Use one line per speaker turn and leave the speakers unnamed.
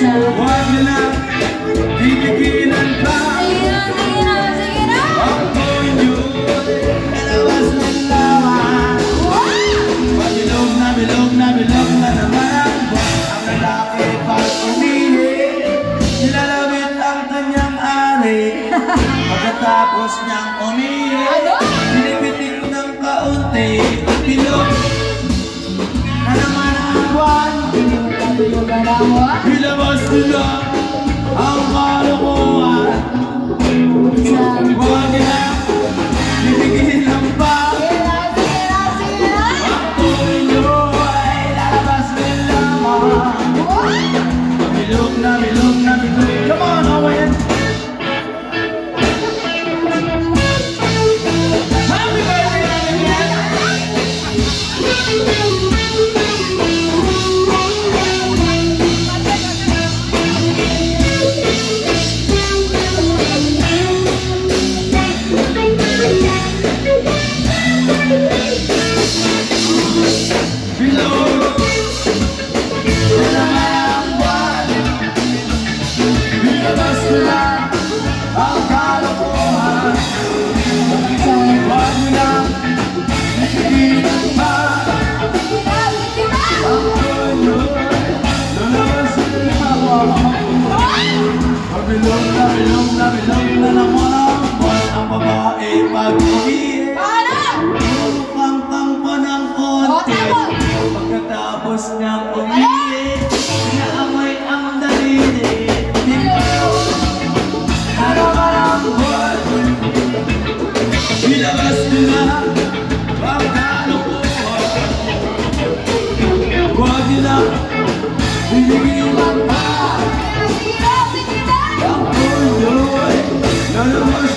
Huwag nyo na titigilan pa. Ang tuloy nyo lalabas ng laman. Bilog na bilog na bilog na naman ang buwan. Ang lalaki pag umihi, nilalawit ang kanyang ari. Pagkatapos niyang umihi, pinipitik ng kaunti. Bilog na naman ang buwan. Ilabas nila ang kalokohan. Huwag na titigilan pa. Ang tuloy nyo ay lalabas ng laman. Bilog na bilog na bilog. Come on, Owen! Happy birthday natin yan! Bilog na bilog na bilog na naman ang buwan. Ang babae pag umihi, lumukang pa ng konti. Pagkatapos niyang umihi, naamoy ang daliri. Bilog na naman ang buwan. Ilabas nila ang kalokohan. Huwag nila titigilan pa. Ang tuloy, lalabas